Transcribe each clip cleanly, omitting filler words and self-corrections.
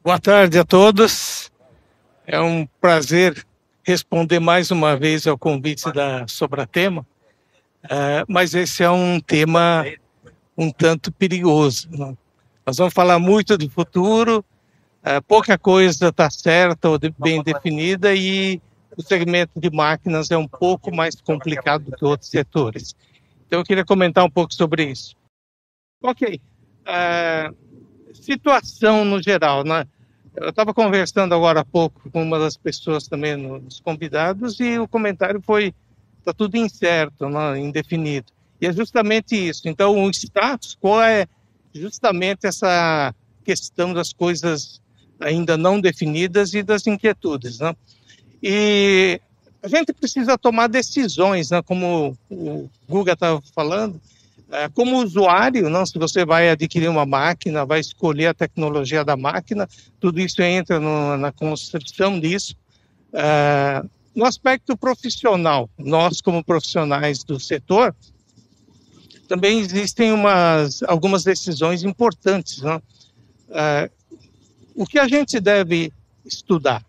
Boa tarde a todos. É um prazer responder mais uma vez ao convite da Sobratema, mas esse é um tema um tanto perigoso, né? Nós vamos falar muito do futuro, pouca coisa está certa ou bem definida e o segmento de máquinas é um pouco mais complicado do que outros setores. Então eu queria comentar um pouco sobre isso. Ok, situação no geral, né? Eu estava conversando agora há pouco com uma das pessoas também, nos convidados, e o comentário foi: está tudo incerto, né, indefinido. E é justamente isso. Então, o status quo é justamente essa questão das coisas ainda não definidas e das inquietudes, né? E a gente precisa tomar decisões, né, como o Guga estava falando. Como usuário, não, se você vai adquirir uma máquina, vai escolher a tecnologia da máquina, tudo isso entra na construção disso. No aspecto profissional, nós como profissionais do setor, também existem algumas decisões importantes, né? O que a gente deve estudar?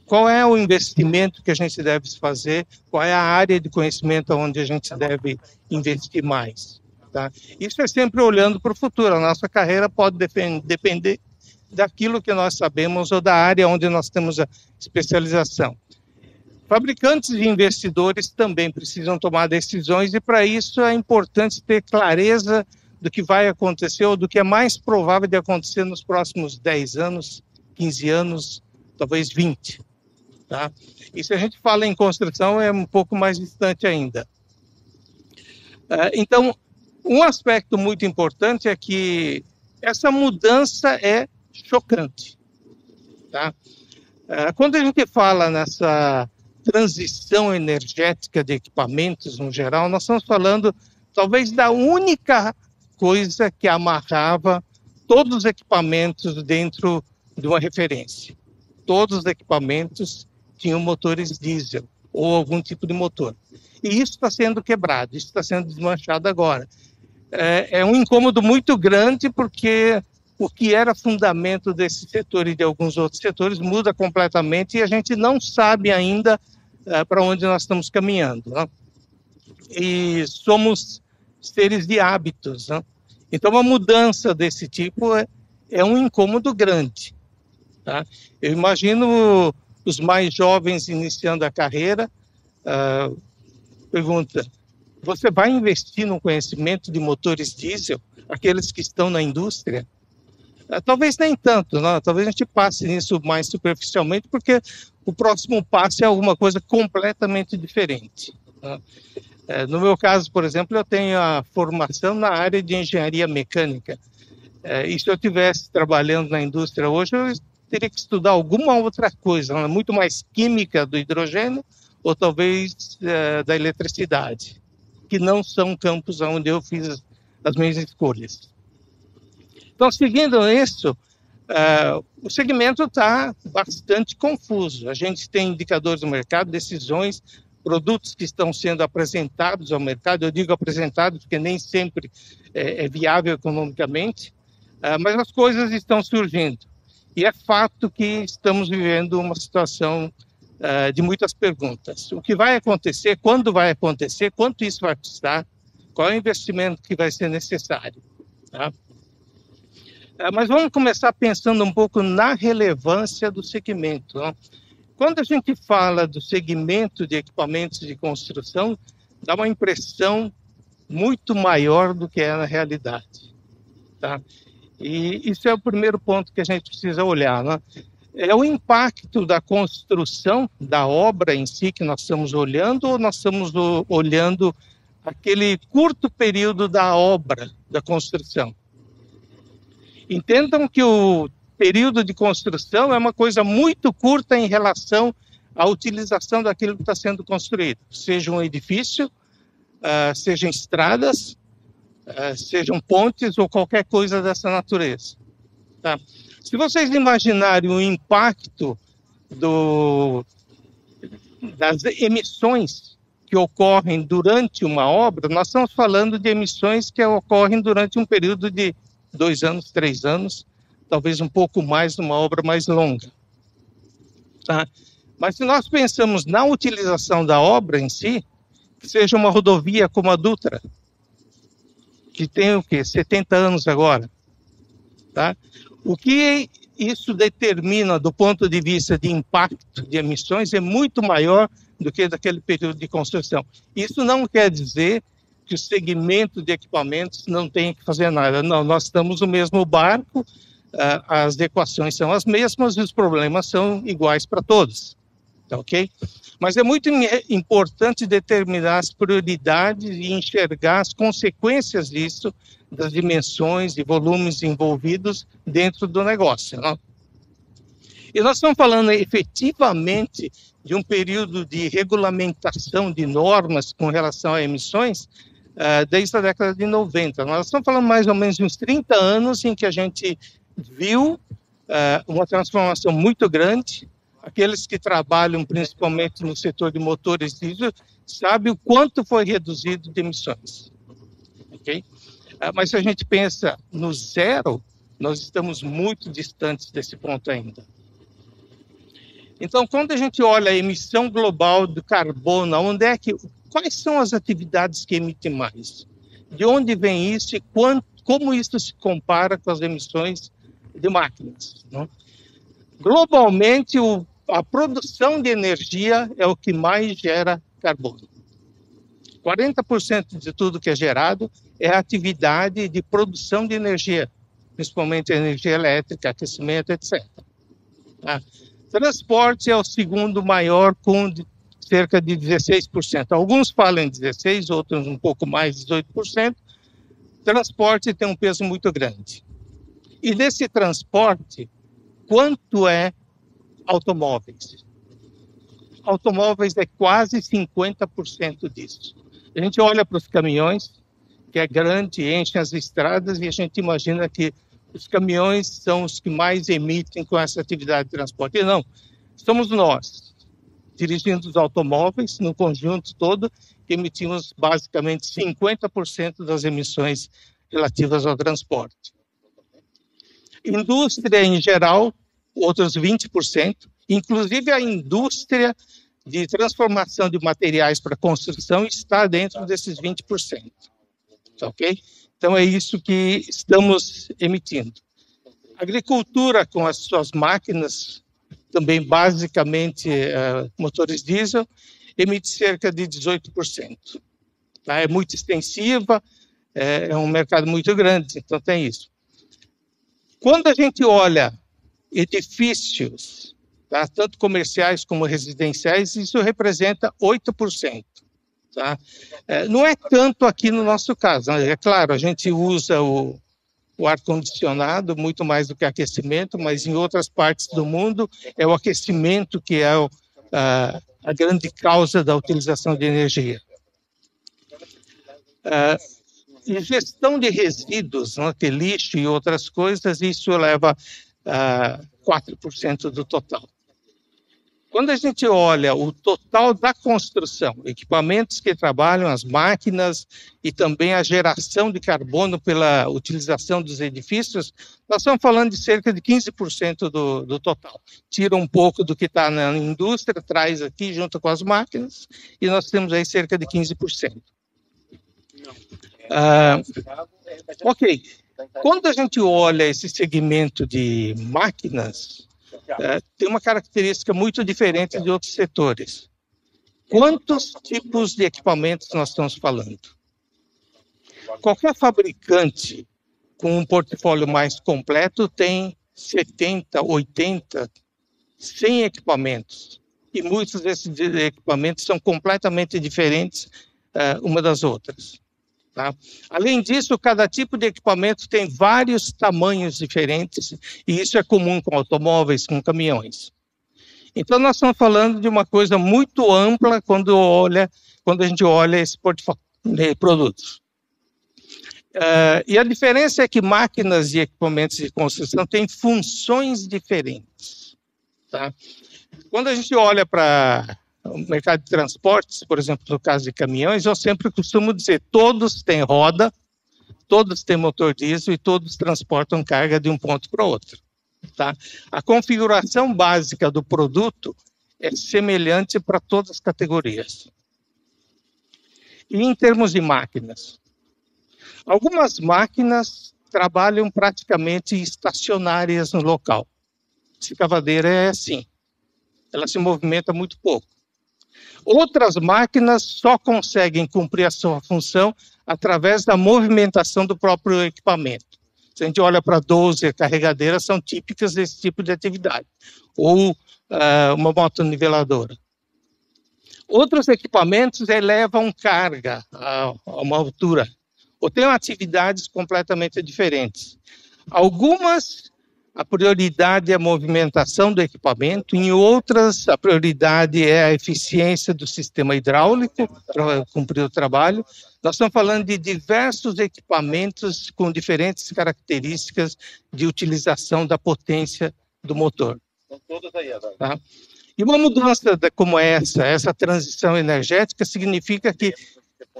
Qual é o investimento que a gente deve fazer? Qual é a área de conhecimento onde a gente deve investir mais? Tá? Isso é sempre olhando para o futuro. A nossa carreira pode depender daquilo que nós sabemos ou da área onde nós temos a especialização. Fabricantes e investidores também precisam tomar decisões e, para isso, é importante ter clareza do que vai acontecer ou do que é mais provável de acontecer nos próximos 10 anos, 15 anos, talvez 20. Tá? E se a gente fala em construção, é um pouco mais distante ainda. Então, um aspecto muito importante é que essa mudança é chocante. Tá? Quando a gente fala nessa transição energética de equipamentos no geral, nós estamos falando talvez da única coisa que amarrava todos os equipamentos dentro de uma referência. Todos os equipamentos tinham motores diesel ou algum tipo de motor. E isso está sendo quebrado, isso está sendo desmanchado agora. É um incômodo muito grande porque o que era fundamento desse setor e de alguns outros setores muda completamente e a gente não sabe ainda para onde nós estamos caminhando, né? E somos seres de hábitos, né? Então, uma mudança desse tipo é um incômodo grande. Tá? Eu imagino os mais jovens iniciando a carreira, pergunta: você vai investir no conhecimento de motores diesel, aqueles que estão na indústria? Talvez nem tanto, não? Talvez a gente passe nisso mais superficialmente, porque o próximo passo é alguma coisa completamente diferente. Tá? No meu caso, por exemplo, eu tenho a formação na área de engenharia mecânica. E se eu estivesse trabalhando na indústria hoje, eu teria que estudar alguma outra coisa, muito mais química do hidrogênio ou talvez da eletricidade, que não são campos onde eu fiz as minhas escolhas. Então, seguindo isso, o segmento está bastante confuso. A gente tem indicadores do mercado, decisões, produtos que estão sendo apresentados ao mercado. Eu digo apresentados porque nem sempre é viável economicamente, mas as coisas estão surgindo. E é fato que estamos vivendo uma situação de muitas perguntas. O que vai acontecer, quando vai acontecer, quanto isso vai custar, qual é o investimento que vai ser necessário. Tá? Mas vamos começar pensando um pouco na relevância do segmento. Né? Quando a gente fala do segmento de equipamentos de construção, dá uma impressão muito maior do que é na realidade. Tá? E isso é o primeiro ponto que a gente precisa olhar, né? É o impacto da construção, da obra em si que nós estamos olhando, ou nós estamos olhando aquele curto período da obra, da construção? Entendam que o período de construção é uma coisa muito curta em relação à utilização daquilo que está sendo construído, seja um edifício, sejam estradas, sejam pontes ou qualquer coisa dessa natureza. Tá? Se vocês imaginarem o impacto das emissões que ocorrem durante uma obra, nós estamos falando de emissões que ocorrem durante um período de 2 anos, 3 anos, talvez um pouco mais numa obra mais longa. Tá? Mas se nós pensamos na utilização da obra em si, que seja uma rodovia como a Dutra, que tem o quê? 70 anos agora. Tá? O que isso determina do ponto de vista de impacto de emissões é muito maior do que daquele período de construção. Isso não quer dizer que o segmento de equipamentos não tenha que fazer nada. Não, nós estamos no mesmo barco, as equações são as mesmas e os problemas são iguais para todos. Tá, ok? Mas é muito importante determinar as prioridades e enxergar as consequências disso, das dimensões e volumes envolvidos dentro do negócio. Não? E nós estamos falando efetivamente de um período de regulamentação de normas com relação a emissões desde a década de 90. Nós estamos falando mais ou menos de uns 30 anos em que a gente viu uma transformação muito grande. Aqueles que trabalham principalmente no setor de motores diesel sabem o quanto foi reduzido de emissões. Okay? Mas se a gente pensa no zero, nós estamos muito distantes desse ponto ainda. Então, quando a gente olha a emissão global do carbono, quais são as atividades que emitem mais? De onde vem isso e como isso se compara com as emissões de máquinas? Não? Globalmente, a produção de energia é o que mais gera carbono. 40% de tudo que é gerado é a atividade de produção de energia, principalmente energia elétrica, aquecimento, etc. Tá? Transporte é o segundo maior, com cerca de 16%. Alguns falam em 16%, outros um pouco mais, 18%. Transporte tem um peso muito grande. E desse transporte, quanto é automóveis? Automóveis é quase 50% disso. A gente olha para os caminhões, que é grande, enchem as estradas, e a gente imagina que os caminhões são os que mais emitem com essa atividade de transporte. E não, somos nós, dirigindo os automóveis, no conjunto todo, que emitimos basicamente 50% das emissões relativas ao transporte. Indústria em geral, outros 20%, inclusive a indústria de transformação de materiais para construção está dentro desses 20%. Ok? Então é isso que estamos emitindo. Agricultura com as suas máquinas, também basicamente motores diesel, emite cerca de 18%. Tá? É muito extensiva, é um mercado muito grande, então tem isso. Quando a gente olha edifícios, tá, tanto comerciais como residenciais, isso representa 8%. Tá? Não é tanto aqui no nosso caso, né? É claro, a gente usa o ar-condicionado muito mais do que aquecimento, mas em outras partes do mundo é o aquecimento que é a grande causa da utilização de energia. E gestão de resíduos, né, que lixo e outras coisas, isso leva a 4% do total. Quando a gente olha o total da construção, equipamentos que trabalham, as máquinas e também a geração de carbono pela utilização dos edifícios, nós estamos falando de cerca de 15% do total. Tira um pouco do que está na indústria, traz aqui junto com as máquinas, e nós temos aí cerca de 15%. Ok. Quando a gente olha esse segmento de máquinas, tem uma característica muito diferente de outros setores. Quantos tipos de equipamentos nós estamos falando? Qualquer fabricante com um portfólio mais completo tem 70, 80, 100 equipamentos. E muitos desses equipamentos são completamente diferentes uma das outras. Tá? Além disso, cada tipo de equipamento tem vários tamanhos diferentes, e isso é comum com automóveis, com caminhões. Então, nós estamos falando de uma coisa muito ampla quando a gente olha esse portfólio de produtos. E a diferença é que máquinas e equipamentos de construção têm funções diferentes. Tá? Quando a gente olha para o mercado de transportes, por exemplo, no caso de caminhões, eu sempre costumo dizer, todos têm roda, todos têm motor diesel e todos transportam carga de um ponto para o outro. Tá? A configuração básica do produto é semelhante para todas as categorias. E em termos de máquinas, algumas máquinas trabalham praticamente estacionárias no local. Escavadeira é assim, ela se movimenta muito pouco. Outras máquinas só conseguem cumprir a sua função através da movimentação do próprio equipamento. Se a gente olha para 12 carregadeiras, são típicas desse tipo de atividade. Ou uma motoniveladora. Outros equipamentos elevam carga a uma altura, ou têm atividades completamente diferentes. Algumas, a prioridade é a movimentação do equipamento, em outras, a prioridade é a eficiência do sistema hidráulico para cumprir o trabalho. Nós estamos falando de diversos equipamentos com diferentes características de utilização da potência do motor. Tá? E uma mudança como essa transição energética, significa que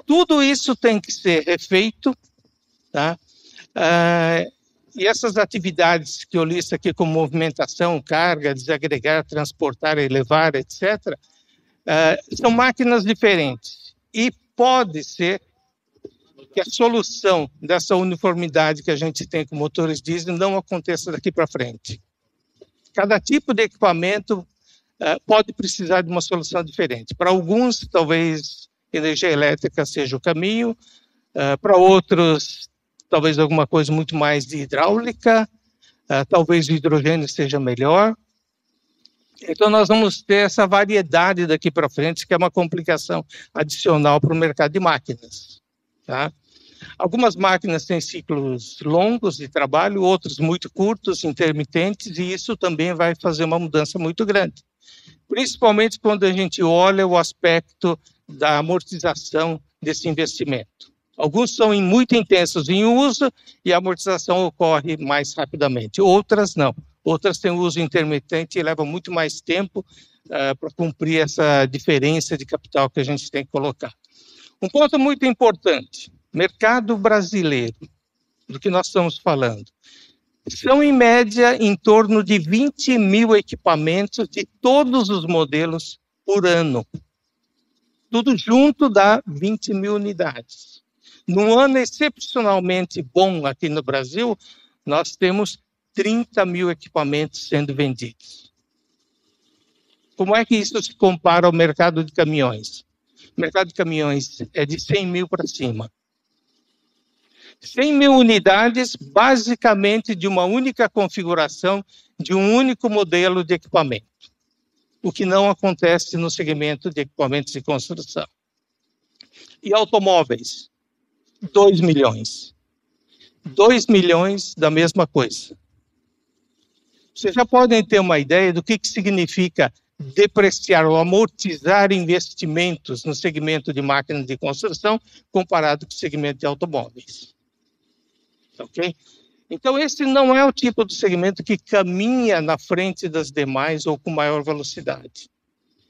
tudo isso tem que ser refeito, tá? E essas atividades que eu listo aqui, como movimentação, carga, desagregar, transportar, elevar, etc., são máquinas diferentes. E pode ser que a solução dessa uniformidade que a gente tem com motores diesel não aconteça daqui para frente. Cada tipo de equipamento pode precisar de uma solução diferente. Para alguns, talvez energia elétrica seja o caminho, para outros, talvez alguma coisa muito mais de hidráulica, talvez o hidrogênio seja melhor. Então, nós vamos ter essa variedade daqui para frente, que é uma complicação adicional para o mercado de máquinas. Tá? Algumas máquinas têm ciclos longos de trabalho, outros muito curtos, intermitentes, e isso também vai fazer uma mudança muito grande. Principalmente quando a gente olha o aspecto da amortização desse investimento. Alguns são muito intensos em uso e a amortização ocorre mais rapidamente. Outras não. Outras têm uso intermitente e levam muito mais tempo para cumprir essa diferença de capital que a gente tem que colocar. Um ponto muito importante, mercado brasileiro, do que nós estamos falando. São, em média, em torno de 20 mil equipamentos de todos os modelos por ano. Tudo junto dá 20 mil unidades. Num ano excepcionalmente bom aqui no Brasil, nós temos 30 mil equipamentos sendo vendidos. Como é que isso se compara ao mercado de caminhões? O mercado de caminhões é de 100 mil para cima. 100 mil unidades, basicamente de uma única configuração, de um único modelo de equipamento. O que não acontece no segmento de equipamentos de construção. E automóveis, 2 milhões. 2 milhões da mesma coisa. Vocês já podem ter uma ideia do que significa depreciar ou amortizar investimentos no segmento de máquinas de construção comparado com o segmento de automóveis. Ok? Então, esse não é o tipo de segmento que caminha na frente das demais ou com maior velocidade.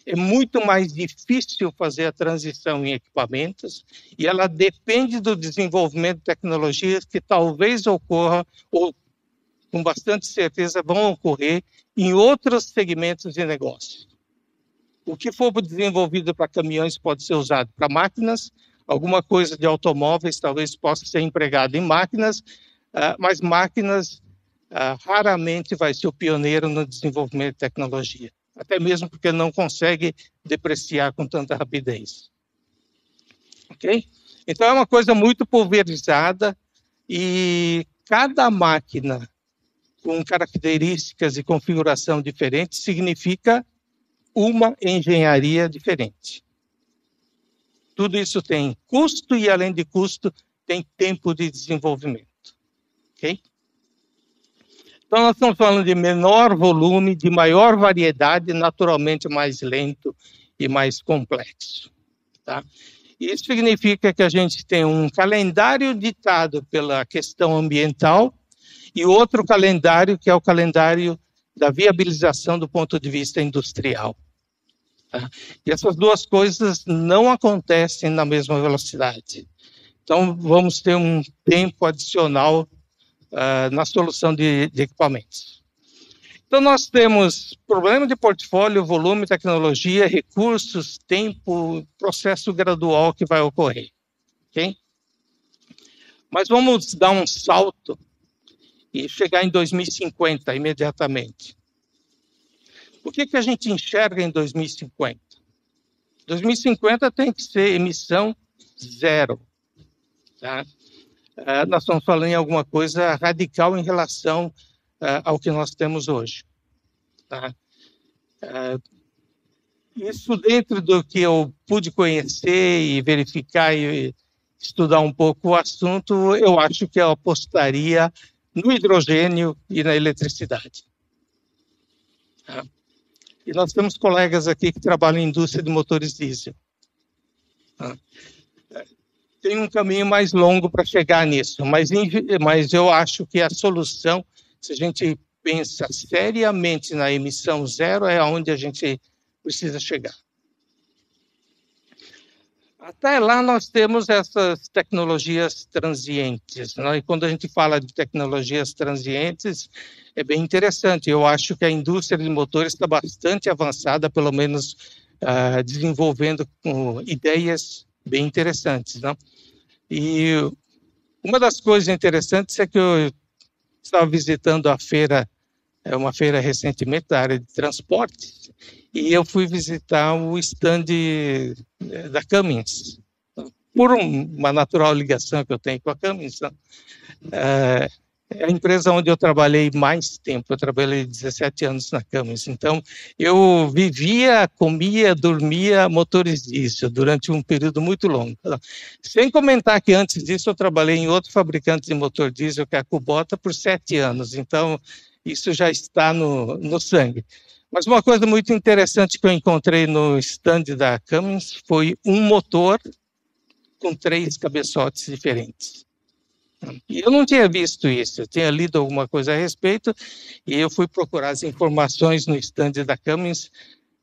É muito mais difícil fazer a transição em equipamentos e ela depende do desenvolvimento de tecnologias que talvez ocorra ou com bastante certeza vão ocorrer em outros segmentos de negócio. O que for desenvolvido para caminhões pode ser usado para máquinas, alguma coisa de automóveis talvez possa ser empregado em máquinas, mas máquinas raramente vai ser o pioneiro no desenvolvimento de tecnologia, até mesmo porque não consegue depreciar com tanta rapidez. Ok? Então é uma coisa muito pulverizada e cada máquina com características e configuração diferentes significa uma engenharia diferente. Tudo isso tem custo e, além de custo, tem tempo de desenvolvimento. Ok? Então, nós estamos falando de menor volume, de maior variedade, naturalmente mais lento e mais complexo. Tá? Isso significa que a gente tem um calendário ditado pela questão ambiental e outro calendário que é o calendário da viabilização do ponto de vista industrial. Tá? E essas duas coisas não acontecem na mesma velocidade. Então, vamos ter um tempo adicional na solução de equipamentos. Então, nós temos problema de portfólio, volume, tecnologia, recursos, tempo, processo gradual que vai ocorrer. Okay? Mas vamos dar um salto e chegar em 2050 imediatamente. O que a gente enxerga em 2050? 2050 tem que ser emissão zero. Tá? Nós estamos falando em alguma coisa radical em relação ao que nós temos hoje. Tá? Isso dentro do que eu pude conhecer e verificar e estudar um pouco o assunto, eu acho que eu apostaria no hidrogênio e na eletricidade. Tá? E nós temos colegas aqui que trabalham em indústria de motores diesel. Tá? Tem um caminho mais longo para chegar nisso, mas eu acho que a solução, se a gente pensa seriamente na emissão zero, é onde a gente precisa chegar. Até lá nós temos essas tecnologias transientes, né? E quando a gente fala de tecnologias transientes, é bem interessante. Eu acho que a indústria de motores está bastante avançada, pelo menos desenvolvendo ideias bem interessantes, né? E uma das coisas interessantes é que eu estava visitando a feira, uma feira recentemente da área de transportes, e eu fui visitar o stand da Cummins, por uma natural ligação que eu tenho com a Cummins. Né? É a empresa onde eu trabalhei mais tempo, eu trabalhei 17 anos na Cummins, então eu vivia, comia, dormia motores diesel durante um período muito longo. Sem comentar que antes disso eu trabalhei em outro fabricante de motor diesel, que é a Kubota, por 7 anos, então isso já está no sangue. Mas uma coisa muito interessante que eu encontrei no stand da Cummins foi um motor com 3 cabeçotes diferentes. E eu não tinha visto isso, eu tinha lido alguma coisa a respeito, e eu fui procurar as informações no stand da Cummins.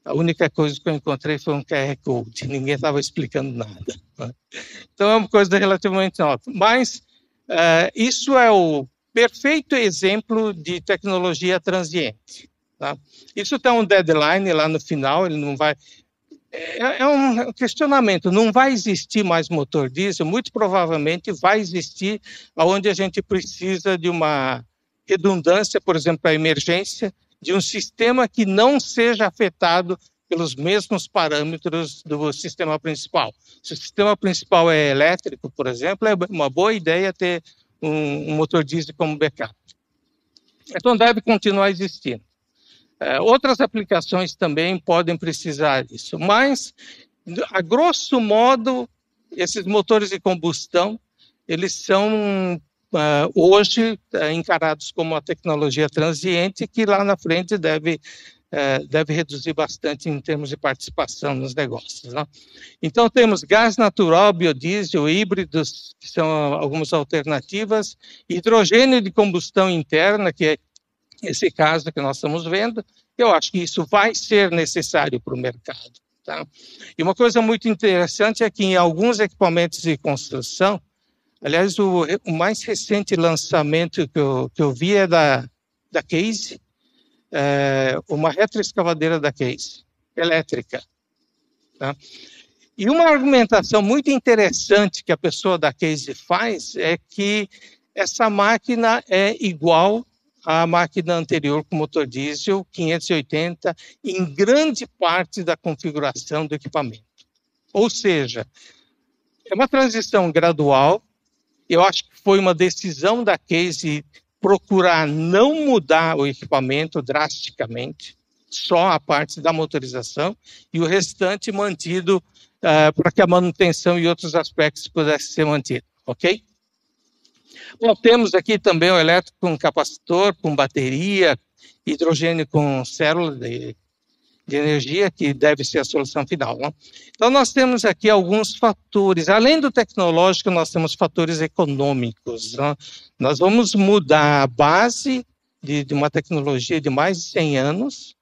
A única coisa que eu encontrei foi um QR Code, ninguém estava explicando nada. Né? Então é uma coisa relativamente nova. Mas isso é o perfeito exemplo de tecnologia transiente. Tá? Isso tem um deadline lá no final, ele não vai... É um questionamento, não vai existir mais motor diesel, muito provavelmente vai existir onde a gente precisa de uma redundância, por exemplo, para emergência, de um sistema que não seja afetado pelos mesmos parâmetros do sistema principal. Se o sistema principal é elétrico, por exemplo, é uma boa ideia ter um motor diesel como backup. Então deve continuar existindo. Outras aplicações também podem precisar disso, mas, a grosso modo, esses motores de combustão, eles são hoje encarados como uma tecnologia transiente que lá na frente deve reduzir bastante em termos de participação nos negócios. Né? Então, temos gás natural, biodiesel, híbridos, que são algumas alternativas, hidrogênio de combustão interna, que é esse caso que nós estamos vendo. Eu acho que isso vai ser necessário para o mercado. Tá? E uma coisa muito interessante é que em alguns equipamentos de construção, aliás, o mais recente lançamento que eu vi é da Case, uma retroescavadeira da Case, elétrica. Tá? E uma argumentação muito interessante que a pessoa da Case faz é que essa máquina é igual à máquina anterior com motor diesel 580 em grande parte da configuração do equipamento. Ou seja, é uma transição gradual. Eu acho que foi uma decisão da Case procurar não mudar o equipamento drasticamente, só a parte da motorização, e o restante mantido para que a manutenção e outros aspectos pudessem ser mantidos, ok? Bom, temos aqui também o elétrico com capacitor, com bateria, hidrogênio com célula de energia, que deve ser a solução final. Né? Então, nós temos aqui alguns fatores. Além do tecnológico, nós temos fatores econômicos. Né? Nós vamos mudar a base de uma tecnologia de mais de 100 anos,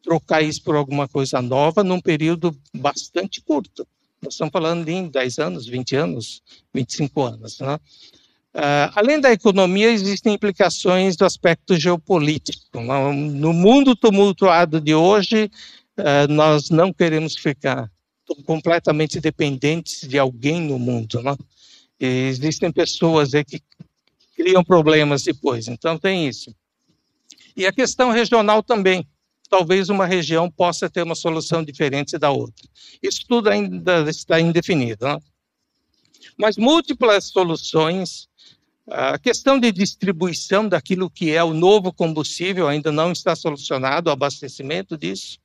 trocar isso por alguma coisa nova num período bastante curto. Nós estamos falando em 10 anos, 20 anos, 25 anos. Né? Além da economia, existem implicações do aspecto geopolítico. No mundo tumultuado de hoje, nós não queremos ficar completamente dependentes de alguém no mundo. Né? Existem pessoas aí que criam problemas depois, então tem isso. E a questão regional também. Talvez uma região possa ter uma solução diferente da outra. Isso tudo ainda está indefinido. Né? Mas múltiplas soluções, a questão de distribuição daquilo que é o novo combustível ainda não está solucionado, o abastecimento disso.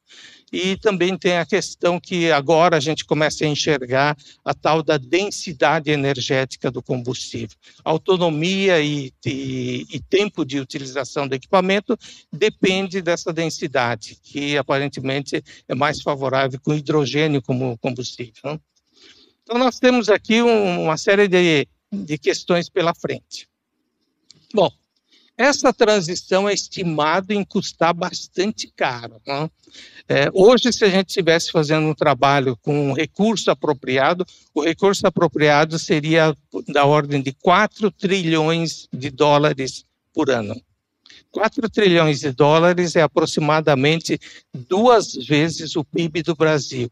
E também tem a questão que agora a gente começa a enxergar a tal da densidade energética do combustível. Autonomia e tempo de utilização do equipamento depende dessa densidade, que aparentemente é mais favorável com hidrogênio como combustível. Então nós temos aqui uma série de questões pela frente. Bom, essa transição é estimada em custar bastante caro. Né? Hoje, se a gente estivesse fazendo um trabalho com um recurso apropriado, o recurso apropriado seria da ordem de 4 trilhões de dólares por ano. 4 trilhões de dólares é aproximadamente 2 vezes o PIB do Brasil.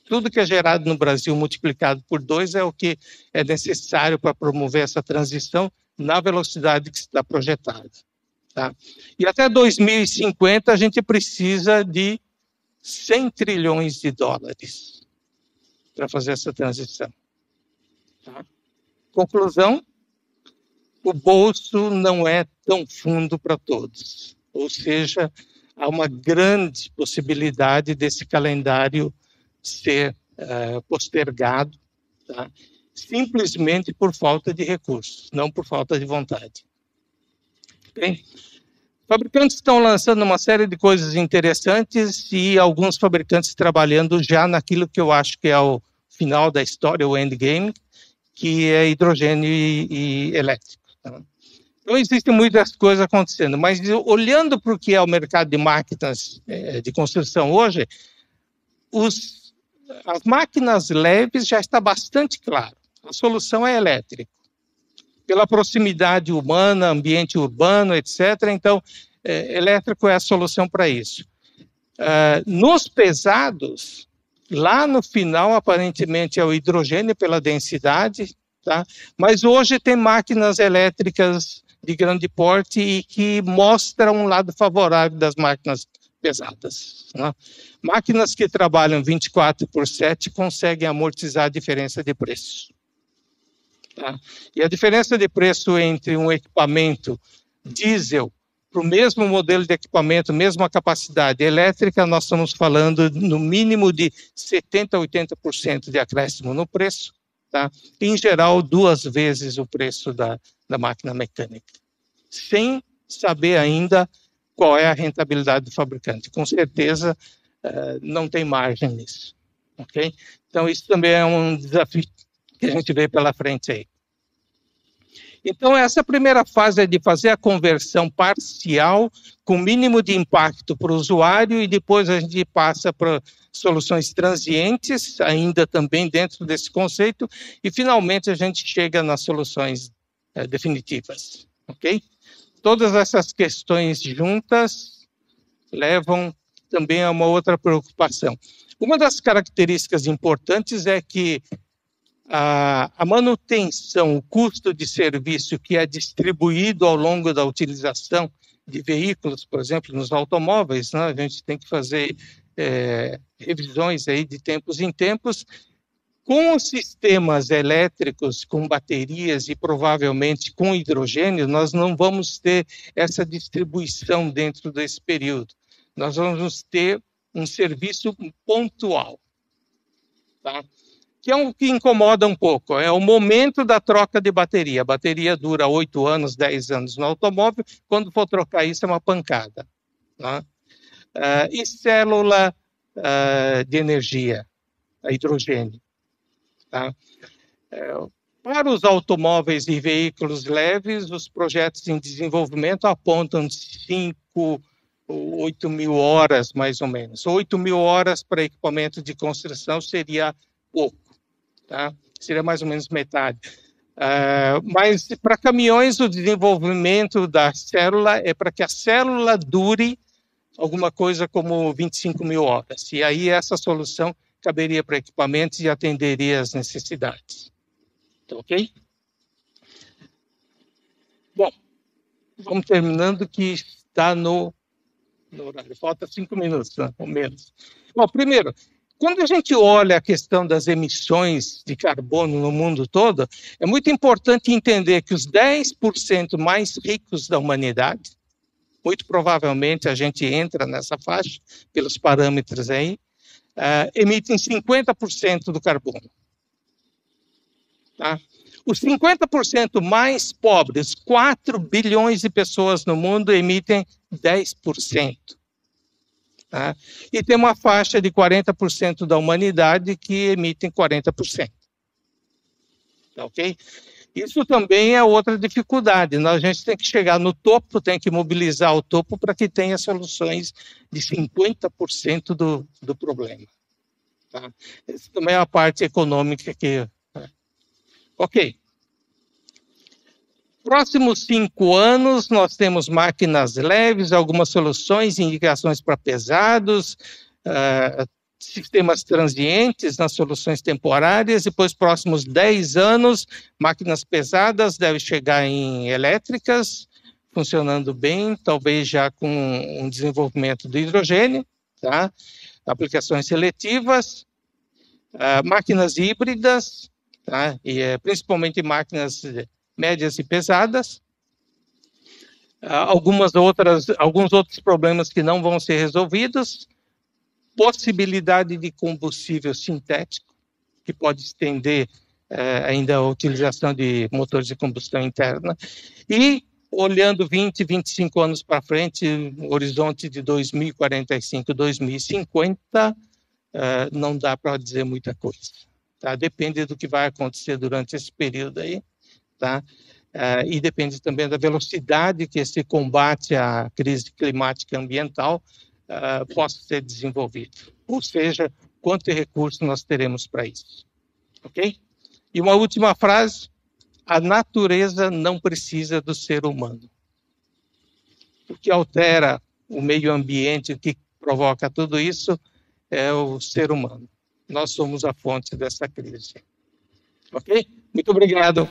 Tudo que é gerado no Brasil multiplicado por 2 é o que é necessário para promover essa transição na velocidade que está projetada. Tá? E até 2050 a gente precisa de 100 trilhões de dólares para fazer essa transição. Tá? Conclusão, o bolso não é tão fundo para todos. Ou seja, há uma grande possibilidade desse calendário ser postergado, tá? Simplesmente por falta de recursos, não por falta de vontade. Okay? Fabricantes estão lançando uma série de coisas interessantes e alguns fabricantes trabalhando já naquilo que eu acho que é o final da história, o endgame, que é hidrogênio e elétrico. Tá? Então, existem muitas coisas acontecendo, mas olhando para o que é o mercado de máquinas de construção hoje, as máquinas leves já está bastante claro. A solução é elétrica. Pela proximidade humana, ambiente urbano, etc. Então, elétrico é a solução para isso. Nos pesados, lá no final, aparentemente, é o hidrogênio pela densidade, tá? Mas hoje tem máquinas elétricas de grande porte e que mostram um lado favorável das máquinas pesadas. Né? Máquinas que trabalham 24/7 conseguem amortizar a diferença de preço. Tá? E a diferença de preço entre um equipamento diesel para o mesmo modelo de equipamento, mesma capacidade elétrica, nós estamos falando no mínimo de 70% a 80% de acréscimo no preço, tá? Em geral 2 vezes o preço da máquina mecânica, sem saber ainda qual é a rentabilidade do fabricante. Com certeza não tem margem nisso. Okay? Então isso também é um desafio que a gente vê pela frente aí. Então, essa primeira fase é de fazer a conversão parcial, com mínimo de impacto para o usuário, e depois a gente passa para soluções transientes, ainda também dentro desse conceito, e finalmente a gente chega nas soluções definitivas. Ok? Todas essas questões juntas levam também a uma outra preocupação. Uma das características importantes é que a manutenção, o custo de serviço que é distribuído ao longo da utilização de veículos, por exemplo, nos automóveis, né, a gente tem que fazer revisões aí de tempos em tempos. Com os sistemas elétricos, com baterias e provavelmente com hidrogênio, nós não vamos ter essa distribuição dentro desse período. Nós vamos ter um serviço pontual, tá? Que é o que incomoda um pouco, é o momento da troca de bateria. A bateria dura 8 anos, 10 anos no automóvel, quando for trocar isso é uma pancada. Né? E célula de energia, a hidrogênio. Tá? Para os automóveis e veículos leves, os projetos em desenvolvimento apontam 5, 8 mil horas, mais ou menos. 8 mil horas para equipamento de construção seria pouco, tá? Seria mais ou menos metade. Mas para caminhões, o desenvolvimento da célula é para que a célula dure alguma coisa como 25 mil horas. E aí essa solução caberia para equipamentos e atenderia as necessidades. Tá ok? Bom, vamos terminando que está no horário. Falta 5 minutos, né? Ou menos. Bom, primeiro, quando a gente olha a questão das emissões de carbono no mundo todo, é muito importante entender que os 10% mais ricos da humanidade, muito provavelmente a gente entra nessa faixa, pelos parâmetros aí, emitem 50% do carbono. Tá? Os 50% mais pobres, 4 bilhões de pessoas no mundo, emitem 10%. Tá? E tem uma faixa de 40% da humanidade que emitem 40%. Tá, ok? Isso também é outra dificuldade. A gente tem que chegar no topo, tem que mobilizar o topo para que tenha soluções de 50% do problema. Tá? Essa também é a parte econômica que... Ok. Próximos 5 anos, nós temos máquinas leves, algumas soluções, indicações para pesados, sistemas transientes nas soluções temporárias. Depois, próximos 10 anos, máquinas pesadas devem chegar em elétricas, funcionando bem, talvez já com um desenvolvimento do hidrogênio, tá? Aplicações seletivas, máquinas híbridas, tá? E principalmente máquinas médias e pesadas, alguns outros problemas que não vão ser resolvidos, possibilidade de combustível sintético, que pode estender ainda a utilização de motores de combustão interna, e olhando 20, 25 anos para frente, horizonte de 2045, 2050, não dá para dizer muita coisa. Tá? Depende do que vai acontecer durante esse período aí. Tá? E depende também da velocidade que esse combate à crise climática e ambiental possa ser desenvolvido. Ou seja, quanto recurso nós teremos para isso. Ok? E uma última frase: a natureza não precisa do ser humano. O que altera o meio ambiente, o que provoca tudo isso, é o ser humano. Nós somos a fonte dessa crise. Ok? Muito obrigado.